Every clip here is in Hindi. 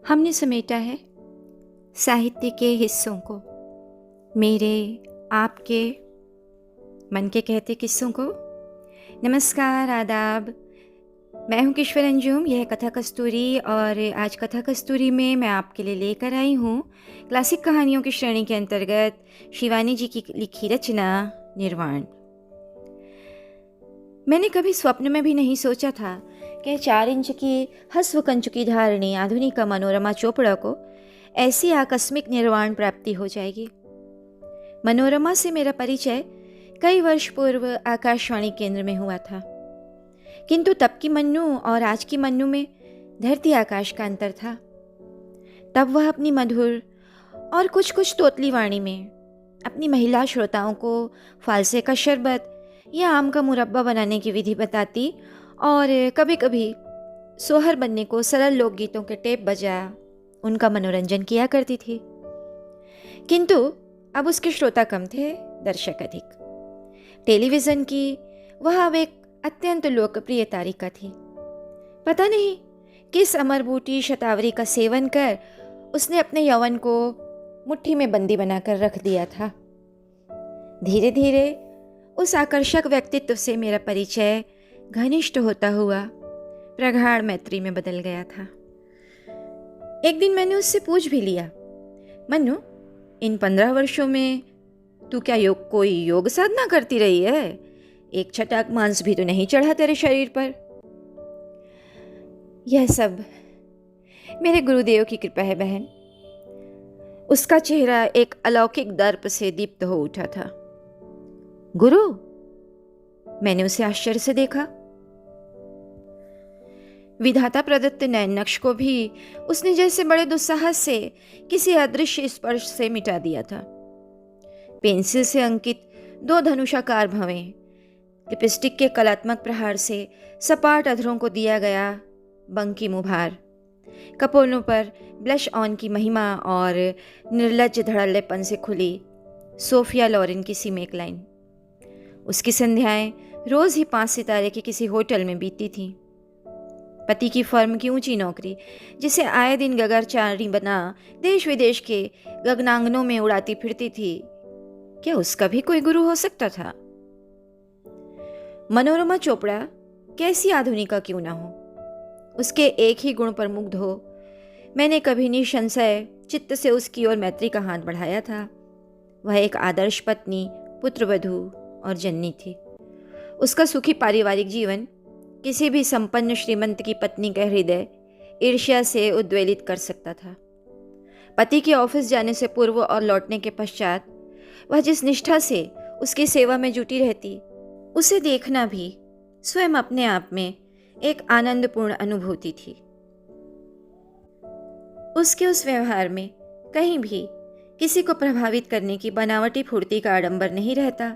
हमने समेटा है साहित्य के हिस्सों को, मेरे, आपके, मन के कहते किस्सों को। नमस्कार, आदाब। मैं हूँ किश्वर अंजुम, यह कथा कस्तूरी, और आज कथा कस्तूरी में मैं आपके लिए लेकर आई हूँ क्लासिक कहानियों की श्रेणी के अंतर्गत शिवानी जी की लिखी रचना निर्वाण। मैंने कभी स्वप्न में भी नहीं सोचा था कि 4 इंच की हस्व कंचु की धारणी आधुनिक मनोरमा चोपड़ा को ऐसी आकस्मिक निर्वाण प्राप्ति हो जाएगी। मनोरमा से मेरा परिचय कई वर्ष पूर्व आकाशवाणी केंद्र में हुआ था, किंतु तब की मन्नू और आज की मन्नू में धरती आकाश का अंतर था। तब वह अपनी मधुर और कुछ कुछ तोतली वाणी में अपनी महिला श्रोताओं को फालसे का शरबत या आम का मुरब्बा बनाने की विधि बताती और कभी कभी सोहर बनने को सरल लोकगीतों के टेप बजा उनका मनोरंजन किया करती थी। किंतु अब उसके श्रोता कम थे, दर्शक अधिक। टेलीविज़न की वह अब एक अत्यंत लोकप्रिय तारिका थी। पता नहीं किस अमरबूटी शतावरी का सेवन कर उसने अपने यौवन को मुट्ठी में बंदी बनाकर रख दिया था। धीरे धीरे उस आकर्षक व्यक्तित्व से मेरा परिचय घनिष्ठ होता हुआ प्रगाढ़ मैत्री में बदल गया था। एक दिन मैंने उससे पूछ भी लिया, मन्नू, इन 15 वर्षों में तू क्या कोई योग साधना करती रही है? एक छटाक मांस भी तो नहीं चढ़ा तेरे शरीर पर। यह सब मेरे गुरुदेव की कृपा है बहन। उसका चेहरा एक अलौकिक दर्प से दीप्त हो उठा था। गुरु? मैंने उसे आश्चर्य से देखा। विधाता प्रदत्त नैन नक्श को भी उसने जैसे बड़े दुस्साहस से किसी अदृश्य स्पर्श से मिटा दिया था। पेंसिल से अंकित 2 धनुषाकार भवें, लिपस्टिक के कलात्मक प्रहार से सपाट अधरों को दिया गया बंकिम उभार, कपोलों पर ब्लश ऑन की महिमा और निर्लज्ज धड़ल्लेपन से खुली सोफिया लॉरेन की सीमेक लाइन। उसकी संध्याएं रोज ही 5 सितारे के किसी होटल में बीतती थीं। पति की फर्म की ऊंची नौकरी, जिसे आए दिन गगर चारणी बना देश विदेश के गगनांगनों में उड़ाती फिरती थी, क्या उसका भी कोई गुरु हो सकता था? मनोरमा चोपड़ा कैसी आधुनिका क्यों ना हो, उसके एक ही गुण पर मुग्ध हो मैंने कभी निसंशय चित्त से उसकी ओर मैत्री का हाथ बढ़ाया था। वह एक आदर्श पत्नी, पुत्रवधू और जननी थी। उसका सुखी पारिवारिक जीवन किसी भी संपन्न श्रीमंत की पत्नी का हृदय ईर्ष्या से उद्वेलित कर सकता था। पति के ऑफिस जाने से पूर्व और लौटने के पश्चात वह जिस निष्ठा से उसकी सेवा में जुटी रहती, उसे देखना भी स्वयं अपने आप में एक आनंदपूर्ण अनुभूति थी। उसके उस व्यवहार में कहीं भी किसी को प्रभावित करने की बनावटी फुर्ती का आडंबर नहीं रहता।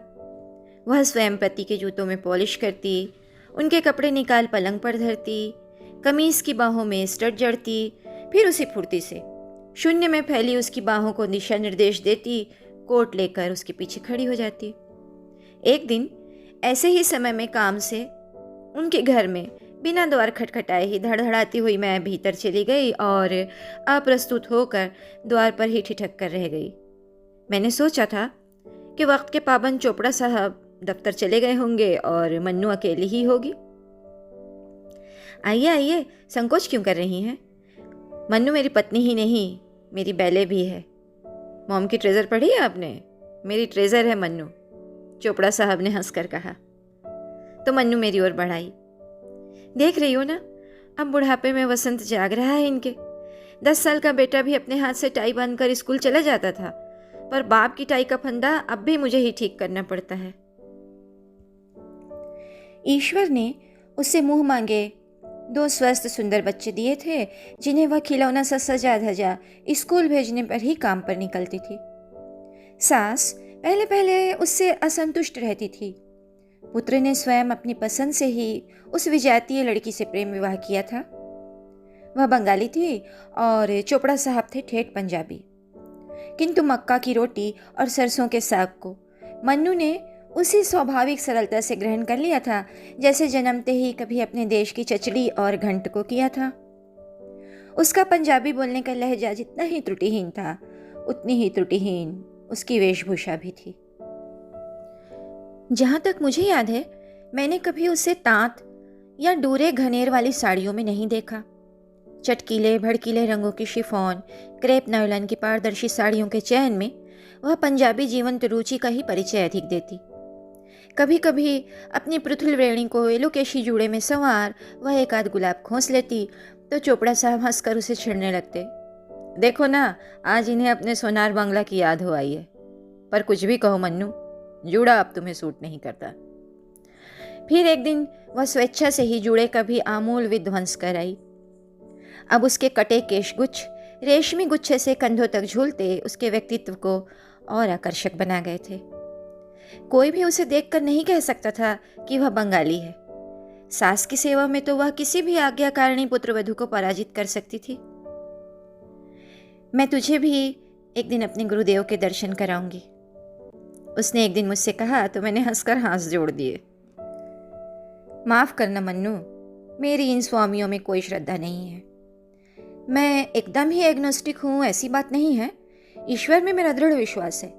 वह स्वयं पति के जूतों में पॉलिश करती, उनके कपड़े निकाल पलंग पर धरती, कमीज की बाहों में स्टड जड़ती, फिर उसी फुर्ती से शून्य में फैली उसकी बाहों को दिशा निर्देश देती, कोट लेकर उसके पीछे खड़ी हो जाती। एक दिन ऐसे ही समय में काम से उनके घर में बिना द्वार खटखटाए ही धड़धड़ाती हुई मैं भीतर चली गई और अप्रस्तुत होकर द्वार पर ही ठिठक कर रह गई। मैंने सोचा था कि वक्त के पाबंद चोपड़ा साहब दफ्तर चले गए होंगे और मन्नू अकेली ही होगी। आइए आइए, संकोच क्यों कर रही हैं? मन्नू मेरी पत्नी ही नहीं, मेरी बैले भी है। मॉम की ट्रेजर पढ़ी है आपने? मेरी ट्रेजर है मन्नू, चोपड़ा साहब ने हंसकर कहा। तो मन्नू मेरी ओर बढ़ाई। देख रही हो ना, अब बुढ़ापे में वसंत जाग रहा है इनके। 10 साल का बेटा भी अपने हाथ से टाई बांधकर स्कूल चला जाता था, पर बाप की टाई का फंदा अब भी मुझे ही ठीक करना पड़ता है। ईश्वर ने उसे मुंह मांगे 2 स्वस्थ सुंदर बच्चे दिए थे, जिन्हें वह खिलौना सा सजा धजा स्कूल भेजने पर ही काम पर निकलती थी। सास पहले पहले उससे असंतुष्ट रहती थी। पुत्र ने स्वयं अपनी पसंद से ही उस विजातीय लड़की से प्रेम विवाह किया था। वह बंगाली थी और चोपड़ा साहब थे ठेठ पंजाबी। किंतु मक्का की रोटी और सरसों के साग को मन्नू ने उसी स्वाभाविक सरलता से ग्रहण कर लिया था जैसे जन्मते ही कभी अपने देश की चचड़ी और घंट को किया था। उसका पंजाबी बोलने का लहजा जितना ही त्रुटिहीन था, उतनी ही त्रुटिहीन उसकी वेशभूषा भी थी। जहाँ तक मुझे याद है, मैंने कभी उसे तांत या डोरे घनेर वाली साड़ियों में नहीं देखा। चटकीले भड़कीले रंगों की शिफॉन, क्रेप नायलॉन की पारदर्शी साड़ियों के चयन में वह पंजाबी जीवंत रुचि का ही परिचय अधिक देती। कभी कभी अपनी पृथुल रेणी को एलोकेशी जूड़े में संवार वह एक आध गुलाब खोस लेती तो चोपड़ा साहब हंसकर उसे छेड़ने लगते। देखो ना, आज इन्हें अपने सोनार बंगला की याद हो आई है। पर कुछ भी कहो मन्नू, जूड़ा अब तुम्हें सूट नहीं करता। फिर एक दिन वह स्वेच्छा से ही जूड़े का भी आमूल विध्वंस कर आई। अब उसके कटे केशगुच्छ रेशमी गुच्छे से कंधों तक झूलते उसके व्यक्तित्व को और आकर्षक बना गए थे। कोई भी उसे देखकर नहीं कह सकता था कि वह बंगाली है। सास की सेवा में तो वह किसी भी आज्ञाकारिणी पुत्रवधू को पराजित कर सकती थी। मैं तुझे भी एक दिन अपने गुरुदेव के दर्शन कराऊंगी, उसने एक दिन मुझसे कहा तो मैंने हंसकर हाथ जोड़ दिए। माफ करना मन्नू, मेरी इन स्वामियों में कोई श्रद्धा नहीं है। मैं एकदम ही एग्नोस्टिक हूँ ऐसी बात नहीं है, ईश्वर में मेरा दृढ़ विश्वास है,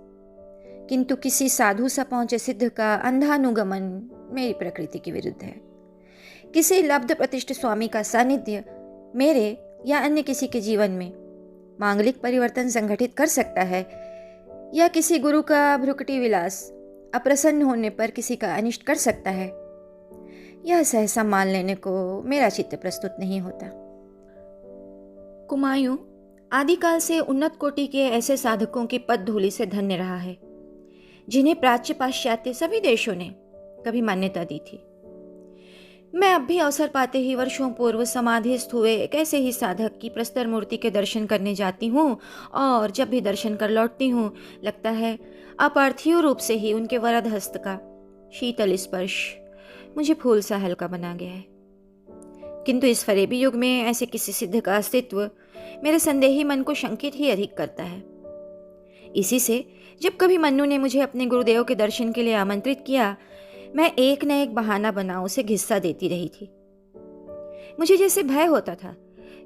किंतु किसी साधु सा पहुंचे सिद्ध का अंधानुगमन मेरी प्रकृति के विरुद्ध है। किसी लब्ध प्रतिष्ठ स्वामी का सानिध्य मेरे या अन्य किसी के जीवन में मांगलिक परिवर्तन संगठित कर सकता है, या किसी गुरु का भ्रुकुटी विलास अप्रसन्न होने पर किसी का अनिष्ट कर सकता है, यह सहसा मान लेने को मेरा चित्त प्रस्तुत नहीं होता। कुमायूं आदिकाल से उन्नत कोटि के ऐसे साधकों की पद धूलि से धन्य रहा है जिन्हें प्राच्य पाश्चात्य सभी देशों ने कभी मान्यता दी थी। मैं अब भी अवसर पाते ही वर्षों पूर्व समाधिस्थ हुए एक ऐसे ही साधक की प्रस्तर मूर्ति के दर्शन करने जाती हूँ, और जब भी दर्शन कर लौटती हूँ लगता है अपार्थिव रूप से ही उनके वरद हस्त का शीतल स्पर्श मुझे फूल सा हल्का बना गया है। किंतु इस फरेबी युग में ऐसे किसी सिद्ध का अस्तित्व मेरे संदेही मन को शंकित ही अधिक करता है। इसी से जब कभी मन्नू ने मुझे अपने गुरुदेव के दर्शन के लिए आमंत्रित किया, मैं एक न एक बहाना बना उसे घिस्सा देती रही थी। मुझे जैसे भय होता था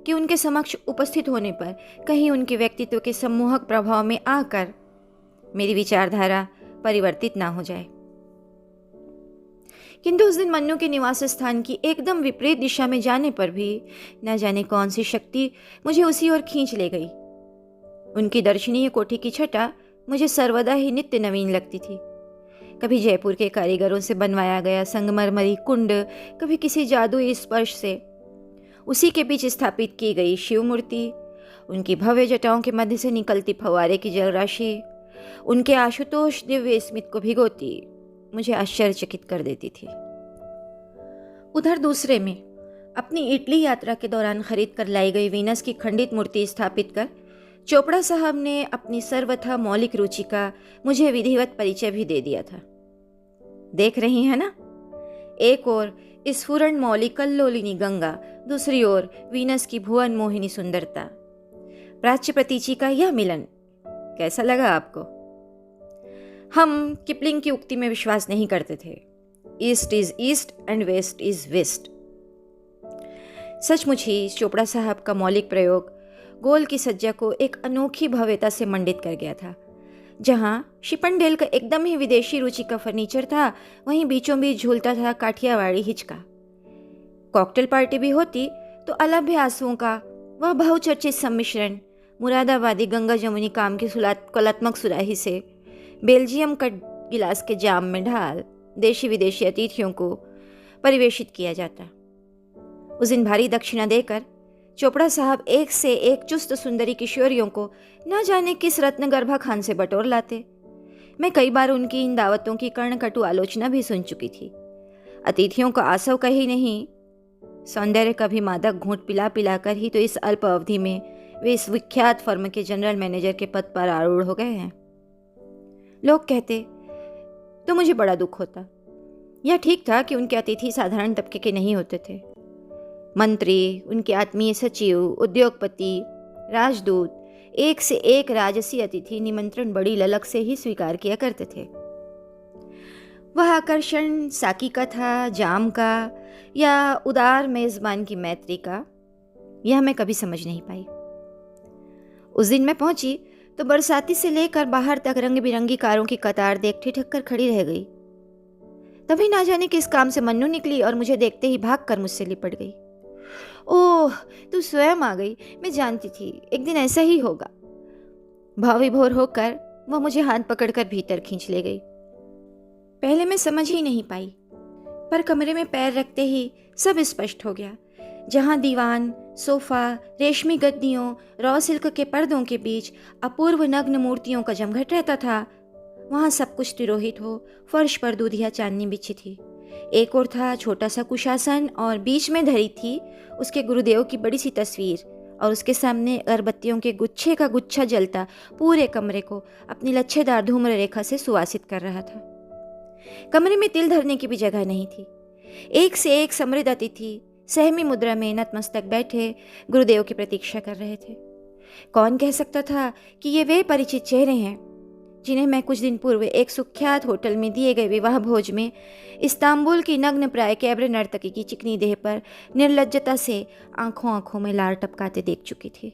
कि उनके समक्ष उपस्थित होने पर कहीं उनके व्यक्तित्व के सम्मोहक प्रभाव में आकर मेरी विचारधारा परिवर्तित ना हो जाए। किंतु उस दिन मन्नू के निवास स्थान की एकदम विपरीत दिशा में जाने पर भी न जाने कौन सी शक्ति मुझे उसी ओर खींच ले गई। उनकी दर्शनीय कोठी की छटा मुझे सर्वदा ही नित्य नवीन लगती थी। कभी जयपुर के कारीगरों से बनवाया गया संगमरमरी कुंड, कभी किसी जादुई स्पर्श से उसी के बीच स्थापित की गई शिव मूर्ति, उनकी भव्य जटाओं के मध्य से निकलती फव्वारे की जल राशि उनके आशुतोष दिव्य स्मित को भिगोती मुझे आश्चर्यचकित कर देती थी। उधर दूसरे में अपनी इटली यात्रा के दौरान खरीद कर लाई गई वीनस की खंडित मूर्ति स्थापित कर चोपड़ा साहब ने अपनी सर्वथा मौलिक रुचि का मुझे विधिवत परिचय भी दे दिया था। देख रही है ना, एक ओर स्फुरण मौलिक कल्लोलिनी गंगा, दूसरी ओर वीनस की भुवन मोहिनी सुंदरता, प्राच्य प्रतीचि का यह मिलन कैसा लगा आपको? हम किपलिंग की उक्ति में विश्वास नहीं करते थे, east is east and west is west. सचमुच ही चोपड़ा साहब का मौलिक प्रयोग गोल की सज्जा को एक अनोखी भव्यता से मंडित कर गया था। जहाँ शिपनडेल का एकदम ही विदेशी रुचि का फर्नीचर था, वहीं बीचों बीच झूलता था काठियावाड़ी हिचका। कॉकटेल पार्टी भी होती तो अलभ्य आंसुओं का वह बहुचर्चित सम्मिश्रण मुरादाबादी गंगा जमुनी काम की कलात्मक सुराही से बेल्जियम का गिलास के जाम में ढाल देशी विदेशी अतिथियों को परिवेशित किया जाता। उस दिन भारी दक्षिणा देकर चोपड़ा साहब एक से एक चुस्त सुंदरी किशोरियों को न जाने किस रत्नगर्भा खान से बटोर लाते। मैं कई बार उनकी इन दावतों की कर्णकटु आलोचना भी सुन चुकी थी। अतिथियों का आसव का ही नहीं, सौंदर्य का भी मादक घूंट पिला पिलाकर ही तो इस अल्प अवधि में वे इस विख्यात फर्म के जनरल मैनेजर के पद पर आरूढ़ हो गए हैं। लोग कहते तो मुझे बड़ा दुख होता। यह ठीक था कि उनके अतिथि साधारण तबके के नहीं होते थे। मंत्री, उनके आत्मीय सचिव, उद्योगपति, राजदूत, एक से एक राजसी अतिथि निमंत्रण बड़ी ललक से ही स्वीकार किया करते थे। वह आकर्षण साकी का था, जाम का, या उदार मेजबान की मैत्री का, यह मैं कभी समझ नहीं पाई। उस दिन मैं पहुंची तो बरसाती से लेकर बाहर तक रंग बिरंगी कारों की कतार देख ठिठक कर खड़ी रह गई। तभी ना जाने किस काम से मन्नू निकली और मुझे देखते ही भागकर मुझसे लिपट गई। ओह, तू स्वयं आ गई। मैं जानती थी एक दिन ऐसा ही होगा। भाव विभोर होकर वह मुझे हाथ पकड़कर भीतर खींच ले गई। पहले मैं समझ ही नहीं पाई, पर कमरे में पैर रखते ही सब स्पष्ट हो गया। जहाँ दीवान, सोफा, रेशमी गद्दियों, रॉ सिल्क के पर्दों के बीच अपूर्व नग्न मूर्तियों का जमघट रहता था, वहाँ सब कुछ तिरोहित हो फर्श पर दूधिया चांदनी बिछी थी। एक और था छोटा सा कुशासन और बीच में धरी थी उसके गुरुदेव की बड़ी सी तस्वीर, और उसके सामने अगरबत्तियों के गुच्छे का गुच्छा जलता पूरे कमरे को अपनी लच्छेदार धूम्र रेखा से सुवासित कर रहा था। कमरे में तिल धरने की भी जगह नहीं थी। एक से एक समृद्ध अतिथि सहमी मुद्रा में नतमस्तक बैठे गुरुदेव की प्रतीक्षा कर रहे थे। कौन कह सकता था कि ये वे परिचित चेहरे हैं जिन्हें मैं कुछ दिन पूर्व एक सुख्यात होटल में दिए गए विवाह भोज में इस्तांबुल की नग्न प्राय कैबरे नर्तकी की चिकनी देह पर निर्लज्जता से आंखों आंखों में लार टपकाते देख चुकी थी।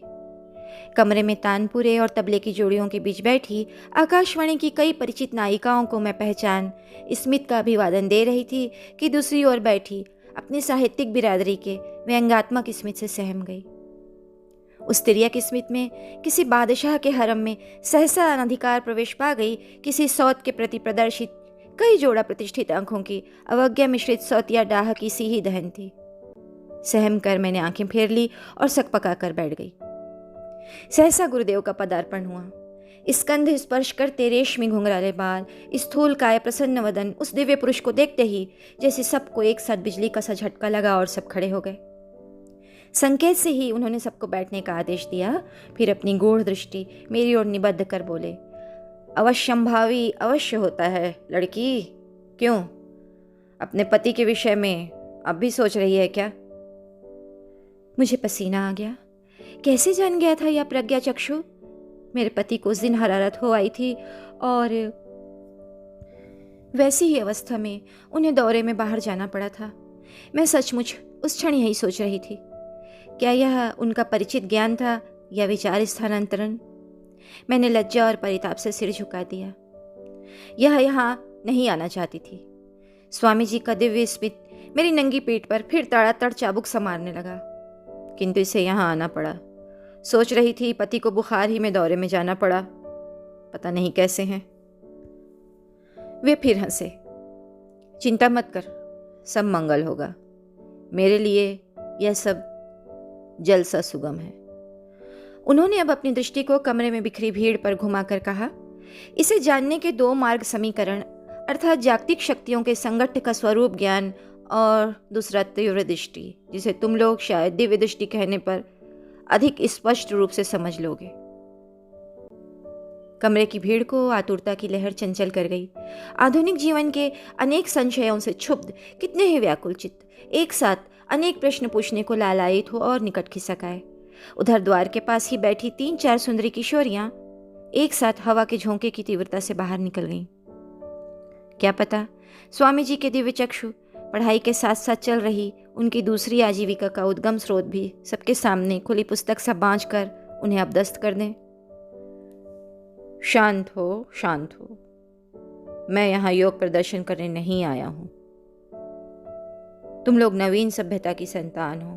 कमरे में तानपुरे और तबले की जोड़ियों के बीच बैठी आकाशवाणी की कई परिचित नायिकाओं को मैं पहचान स्मित का अभिवादन दे रही थी कि दूसरी ओर बैठी अपनी साहित्यिक बिरादरी के व्यंग्यात्मक स्मित से सहम गई। उस तिर्यक स्मित में किसी बादशाह के हरम में सहसा अनधिकार प्रवेश पा गई किसी सौत के प्रति प्रदर्शित कई जोड़ा प्रतिष्ठित आंखों की अवज्ञा मिश्रित सौतिया डाह की सी ही दहन थी। सहम कर मैंने आंखें फेर ली और सकपका कर बैठ गई। सहसा गुरुदेव का पदार्पण हुआ। स्कंध स्पर्श करते रेशमी घुंघराले बाल, स्थूल काय, प्रसन्न वदन, उस दिव्य पुरुष को देखते ही जैसे सबको एक साथ बिजली का सा झटका लगा और सब खड़े हो गए। संकेत से ही उन्होंने सबको बैठने का आदेश दिया। फिर अपनी गूढ़ दृष्टि मेरी ओर निबद्ध कर बोले, अवश्यंभावी अवश्य होता है लड़की। क्यों, अपने पति के विषय में अब भी सोच रही है क्या? मुझे पसीना आ गया। कैसे जान गया था यह प्रज्ञा चक्षु? मेरे पति को उस दिन हरारत हो आई थी और वैसी ही अवस्था में उन्हें दौरे में बाहर जाना पड़ा था। मैं सचमुच उस क्षण यही सोच रही थी, क्या यह उनका परिचित ज्ञान था या विचार स्थानांतरण? मैंने लज्जा और परिताप से सिर झुका दिया। यह यहाँ नहीं आना चाहती थी। स्वामी जी का दिव्य स्मित मेरी नंगी पीठ पर फिर तड़ातड़ चाबुक सा मारने लगा, किंतु इसे यहाँ आना पड़ा। सोच रही थी पति को बुखार ही में दौरे में जाना पड़ा, पता नहीं कैसे हैं। वे फिर हंसे। चिंता मत कर, सब मंगल होगा। मेरे लिए यह सब जल सा सुगम है। उन्होंने अब अपनी दृष्टि को कमरे में बिखरी भीड़ पर घुमाकर कहा, इसे जानने के दो मार्ग समीकरण, अर्थात जागतिक शक्तियों के संगठन का स्वरूप ज्ञान और दूसरा तीव्र दृष्टि, जिसे तुम लोग शायद दिव्य दृष्टि कहने पर अधिक स्पष्ट रूप से समझ लोगे। कमरे की भीड़ को आतुरता की लहर चंचल कर गई। आधुनिक जीवन के अनेक संशयों से क्षुब्ध कितने ही व्याकुल चित्त एक साथ अनेक प्रश्न पूछने को लालायित हो और निकट खिसक आए। उधर द्वार के पास ही बैठी 3-4 सुंदरी किशोरियां एक साथ हवा के झोंके की तीव्रता से बाहर निकल गईं। क्या पता स्वामी जी के दिव्य चक्षु पढ़ाई के साथ साथ चल रही उनकी दूसरी आजीविका का उद्गम स्रोत भी सबके सामने खुली पुस्तक सा बांझ कर उन्हें अपदस्थ कर दें। शांत हो, शांत हो। मैं यहाँ योग प्रदर्शन करने नहीं आया हूं। तुम लोग नवीन सभ्यता की संतान हो,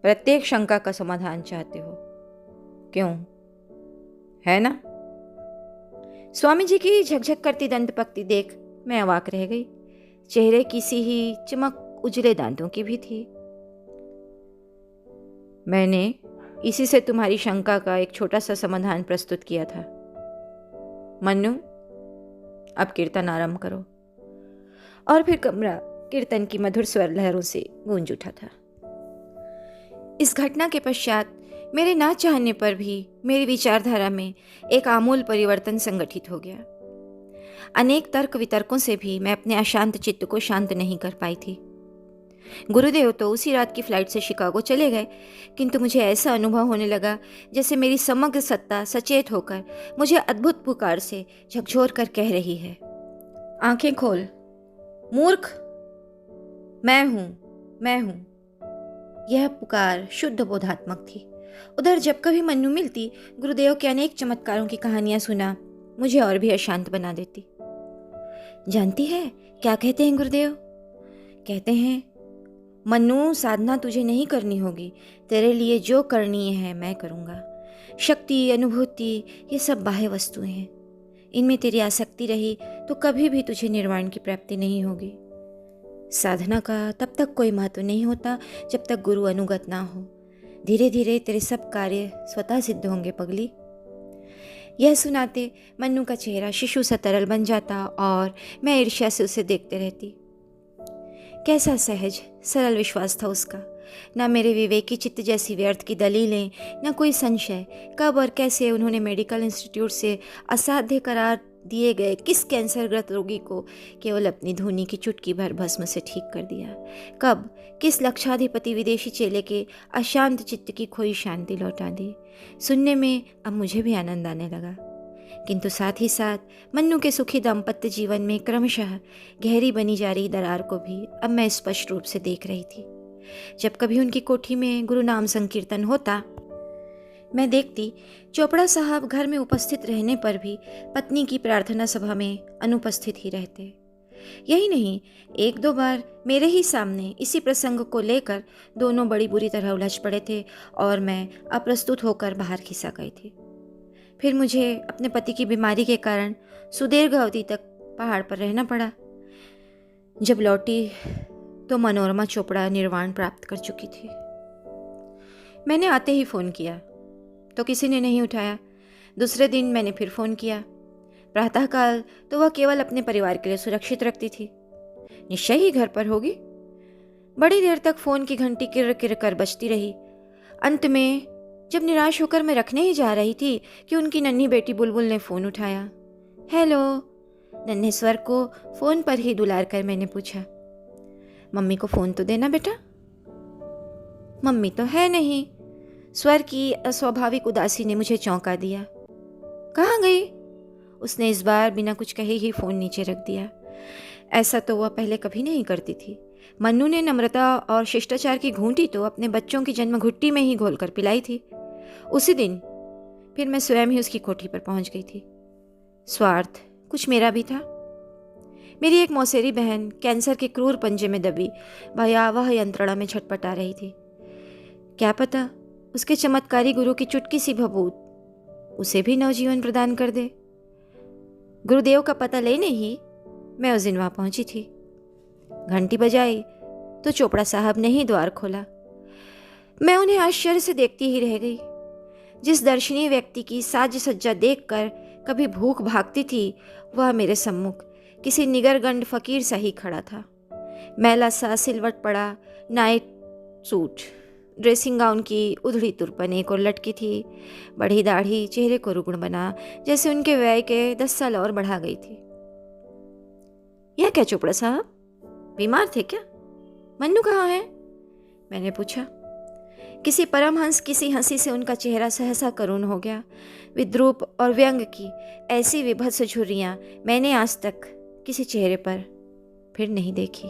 प्रत्येक शंका का समाधान चाहते हो, क्यों, है ना? स्वामी जी की झकझक करती दंत पक्ति देख मैं अवाक रह गई। चेहरे की सी ही चमक उजले दांतों की भी थी। मैंने इसी से तुम्हारी शंका का एक छोटा सा समाधान प्रस्तुत किया था। मन्नू, अब कीर्तन आरंभ करो। और फिर कमरा कीर्तन की मधुर स्वर लहरों से गूंज उठा था। इस घटना के पश्चात मेरे ना चाहने पर भी मेरी विचारधारा में एक आमूल परिवर्तन संगठित हो गया। अनेक तर्क वितर्कों से भी मैं अपने अशांत चित्त को शांत नहीं कर पाई थी। गुरुदेव तो उसी रात की फ्लाइट से शिकागो चले गए, किंतु मुझे ऐसा अनुभव होने लगा जैसे मेरी समग्र सत्ता सचेत होकर मुझे अद्भुत पुकार से झकझोर कर कह रही है, आंखें खोल मूर्ख, मैं हूं, मैं हूं। यह पुकार शुद्ध बोधात्मक थी। उधर जब कभी मन्नू मिलती, गुरुदेव के अनेक चमत्कारों की कहानियां सुना मुझे और भी अशांत बना देती। जानती है क्या कहते हैं गुरुदेव? कहते हैं, मन्नू, साधना तुझे नहीं करनी होगी, तेरे लिए जो करनी है मैं करूँगा। शक्ति, अनुभूति, ये सब बाह्य वस्तुएं हैं। इनमें तेरी आसक्ति रही तो कभी भी तुझे निर्वाण की प्राप्ति नहीं होगी। साधना का तब तक कोई महत्व नहीं होता जब तक गुरु अनुगत ना हो। धीरे धीरे तेरे सब कार्य स्वतः सिद्ध होंगे पगली। यह सुनाते मन्नू का चेहरा शिशु सा तरल बन जाता और मैं ईर्ष्या से उसे देखते रहती। कैसा सहज सरल विश्वास था उसका। न मेरे विवेकी चित्त जैसी व्यर्थ की दलीलें, न कोई संशय। कब और कैसे उन्होंने मेडिकल इंस्टीट्यूट से असाध्य करार दिए गए किस कैंसरग्रस्त रोगी को केवल अपनी धुनी की चुटकी भर भस्म से ठीक कर दिया। कब किस लक्षाधिपति विदेशी चेले के अशांत चित्त की खोई शांति लौटा दी। सुनने में अब मुझे भी आनंद आने लगा, किंतु साथ ही साथ मन्नू के सुखी दाम्पत्य जीवन में क्रमशः गहरी बनी जा रही दरार को भी अब मैं स्पष्ट रूप से देख रही थी। जब कभी उनकी कोठी में गुरु नाम संकीर्तन होता, मैं देखती चोपड़ा साहब घर में उपस्थित रहने पर भी पत्नी की प्रार्थना सभा में अनुपस्थित ही रहते। यही नहीं, एक दो बार मेरे ही सामने इसी प्रसंग को लेकर दोनों बड़ी बुरी तरह उलझ पड़े थे और मैं अप्रस्तुत होकर बाहर खिसा गई थी। फिर मुझे अपने पति की बीमारी के कारण सुदीर्घ अवधि तक पहाड़ पर रहना पड़ा। जब लौटी तो मनोरमा चोपड़ा निर्वाण प्राप्त कर चुकी थी। मैंने आते ही फ़ोन किया तो किसी ने नहीं उठाया। दूसरे दिन मैंने फिर फ़ोन किया। प्रातःकाल तो वह केवल अपने परिवार के लिए सुरक्षित रखती थी, निश्चय ही घर पर होगी। बड़ी देर तक फ़ोन की घंटी किर किर कर बजती रही। अंत में जब निराश होकर मैं रखने ही जा रही थी कि उनकी नन्ही बेटी बुलबुल ने फ़ोन उठाया। हेलो, नन्हे स्वर को फ़ोन पर ही दुलार कर मैंने पूछा, मम्मी को फ़ोन तो देना बेटा। मम्मी तो है नहीं। स्वर की अस्वाभाविक उदासी ने मुझे चौंका दिया। कहाँ गई? उसने इस बार बिना कुछ कहे ही फ़ोन नीचे रख दिया। ऐसा तो वह पहले कभी नहीं करती थी। मन्नू ने नम्रता और शिष्टाचार की घूंटी तो अपने बच्चों की जन्म घुट्टी में ही घोल कर पिलाई थी। उसी दिन फिर मैं स्वयं ही उसकी कोठी पर पहुंच गई थी। स्वार्थ कुछ मेरा भी था। मेरी एक मौसेरी बहन कैंसर के क्रूर पंजे में दबी भयावह यंत्रणा में छटपटा रही थी। क्या पता उसके चमत्कारी गुरु की चुटकी सी भभूत उसे भी नवजीवन प्रदान कर दे। गुरुदेव का पता लेने ही मैं उस दिन वहां पहुंची थी। घंटी बजाई तो चोपड़ा साहब ने ही द्वार खोला। मैं उन्हें आश्चर्य से देखती ही रह गई। जिस दर्शनीय व्यक्ति की साज सज्जा देखकर कभी भूख भागती थी, वह मेरे सम्मुख किसी निगरगंड फकीर सा ही खड़ा था। मैला सा सिलवट पड़ा नाइट सूट, ड्रेसिंग गाउन की उधड़ी तुरपन एक और लटकी थी। बड़ी दाढ़ी चेहरे को रुग्ण बना, जैसे उनके व्यय के 10 साल और बढ़ा गई थी। यह क्या चोपड़ा साहब, बीमार थे क्या? मन्नू कहाँ है? मैंने पूछा। किसी परमहंस किसी हंसी से उनका चेहरा सहसा करुण हो गया। विद्रूप और व्यंग की ऐसी विभत्स झुर्रियां मैंने आज तक किसी चेहरे पर फिर नहीं देखी।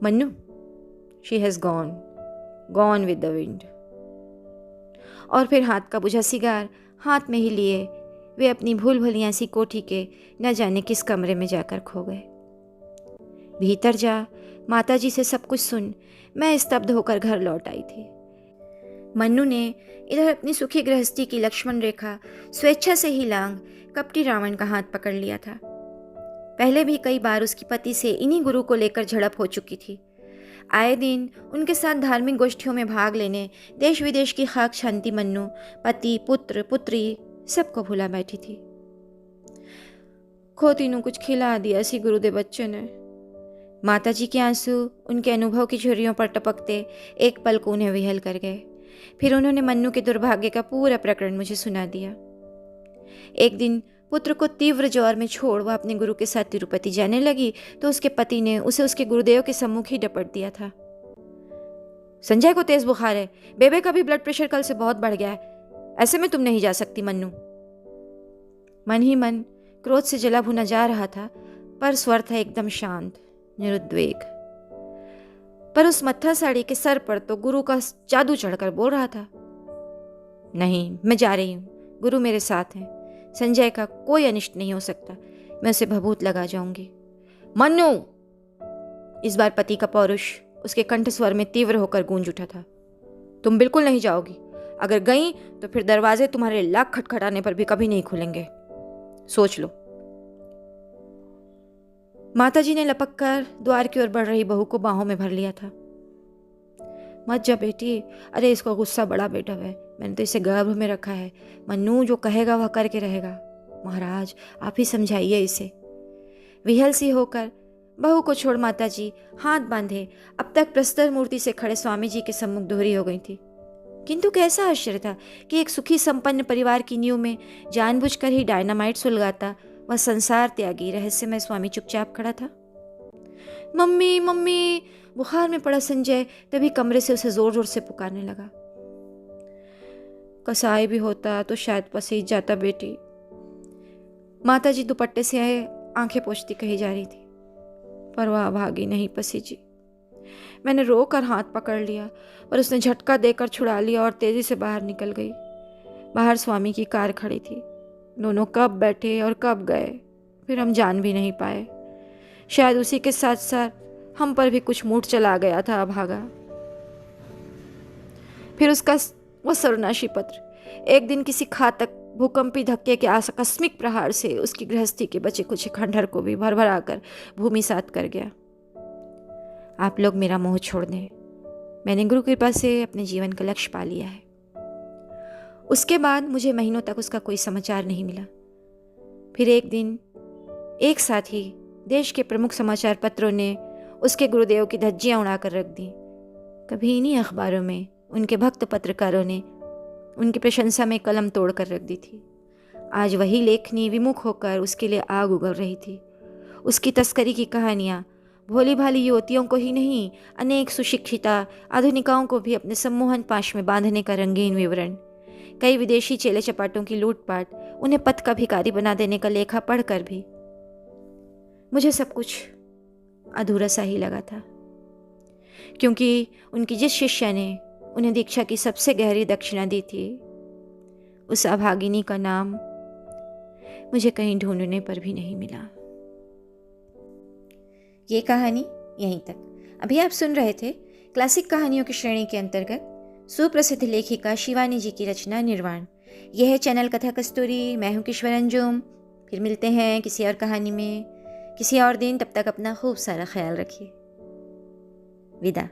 Mannu, she has gone with the wind. और फिर हाथ का बुझा सिगार हाथ में ही लिए वे अपनी भूल भुलियां सी कोठी के न जाने किस कमरे में जाकर खो गए। भीतर जा माताजी से सब कुछ सुन मैं स्तब्ध होकर घर लौट आई थी। मन्नू ने इधर अपनी सुखी गृहस्थी की लक्ष्मण रेखा स्वेच्छा से ही लांग कपटी रावण का हाथ पकड़ लिया था। पहले भी कई बार उसकी पति से इन्हीं गुरु को लेकर झड़प हो चुकी थी। आए दिन उनके साथ धार्मिक गोष्ठियों में भाग लेने देश विदेश की खाक शांति मन्नू पति पुत्र पुत्री सबको भुला बैठी थी। खोती नू कुछ खिला दिया सी गुरु दे बच्चे ने। माताजी के आंसू उनके अनुभव की झुर्रियों पर टपकते एक पल को उन्हें विहल कर गए। फिर उन्होंने मन्नू के दुर्भाग्य का पूरा प्रकरण मुझे सुना दिया। एक दिन पुत्र को तीव्र ज्वर में छोड़ वह अपने गुरु के साथ तिरुपति जाने लगी तो उसके पति ने उसे उसके गुरुदेव के सम्मुख ही डपट दिया था। संजय को तेज बुखार है, बेबे का भी ब्लड प्रेशर कल से बहुत बढ़ गया है, ऐसे में तुम नहीं जा सकती मन्नू। मन ही मन क्रोध से जला भुना जा रहा था, पर स्वर था एकदम शांत, निरुद्वेग। पर उस मत्था साड़ी के सर पर तो गुरु का जादू चढ़कर बोल रहा था, नहीं, मैं जा रही हूँ, गुरु मेरे साथ हैं, संजय का कोई अनिष्ट नहीं हो सकता, मैं उसे भभूत लगा जाऊंगी। मन्नू! इस बार पति का पौरुष उसके कंठ स्वर में तीव्र होकर गूंज उठा था। तुम बिल्कुल नहीं जाओगी, अगर गई तो फिर दरवाजे तुम्हारे लाख खटखटाने पर भी कभी नहीं खुलेंगे, सोच लो। माताजी ने लपक कर द्वार की ओर बढ़ रही बहू को बाहों में भर लिया था। मत जा बेटी, अरे इसका गुस्सा बड़ा बेटा है, मैंने तो इसे गर्भ में रखा है, मन्नू जो कहेगा वह करके रहेगा, महाराज आप ही समझाइए इसे। विहल सी होकर बहू को छोड़ माताजी हाथ बांधे अब तक प्रस्तर मूर्ति से खड़े स्वामी जी के सम्मुख दोहरी हो गई थी। किंतु कैसा आश्चर्य था कि एक सुखी संपन्न परिवार की नींव में जानबूझकर ही डायनामाइट सुलगाता वह संसार त्यागी रहस्यमय स्वामी चुपचाप खड़ा था। Mummy mummy! बुखार में पड़ा संजय तभी कमरे से उसे जोर जोर से पुकारने लगा। कसाई भी होता तो शायद पसीज जाता बेटी, माताजी दुपट्टे से आंखें पोंछती कही जा रही थी, पर वह भागी नहीं पसीजी। मैंने रोकर हाथ पकड़ लिया पर उसने झटका देकर छुड़ा लिया और तेजी से बाहर निकल गई। बाहर स्वामी की कार खड़ी थी, दोनों कब बैठे और कब गए फिर हम जान भी नहीं पाए। शायद उसी के साथ साथ हम पर भी कुछ मूड चला गया था अभागा। फिर उसका वह सर्वनाशी पत्र एक दिन किसी घातक भूकंपी धक्के के आकस्मिक प्रहार से उसकी गृहस्थी के बचे कुछ खंडहर को भी भरभरा कर भूमि सात कर गया। आप लोग मेरा मोह छोड़ दें, मैंने गुरु कृपा से अपने जीवन का लक्ष्य पा लिया है। उसके बाद मुझे महीनों तक उसका कोई समाचार नहीं मिला। फिर एक दिन एक साथ ही देश के प्रमुख समाचार पत्रों ने उसके गुरुदेव की धज्जियां उड़ाकर रख दी। कभी इन्हीं अखबारों में उनके भक्त पत्रकारों ने उनकी प्रशंसा में कलम तोड़ कर रख दी थी। आज वही लेखनी विमुख होकर उसके लिए आग उगल रही थी। उसकी तस्करी की कहानियाँ भोली भाली युवतियों को ही नहीं, अनेक सुशिक्षिता आधुनिकाओं को भी अपने सम्मोहन पाश में बांधने का रंगीन विवरण, कई विदेशी चेले चपाटों की लूटपाट, उन्हें पथ का भिखारी बना देने का लेखा पढ़कर भी मुझे सब कुछ अधूरा सा ही लगा था, क्योंकि उनकी जिस शिष्य ने उन्हें दीक्षा की सबसे गहरी दक्षिणा दी थी, उस अभागिनी का नाम मुझे कहीं ढूंढने पर भी नहीं मिला। ये कहानी यहीं तक। अभी आप सुन रहे थे क्लासिक कहानियों की श्रेणी के अंतर्गत सुप्रसिद्ध लेखिका शिवानी जी की रचना निर्वाण। यह है चैनल कथा कस्तूरी। मैं हूँ किश्वर अंजुम। फिर मिलते हैं किसी और कहानी में किसी और दिन। तब तक अपना खूब सारा ख्याल रखिए। विदा।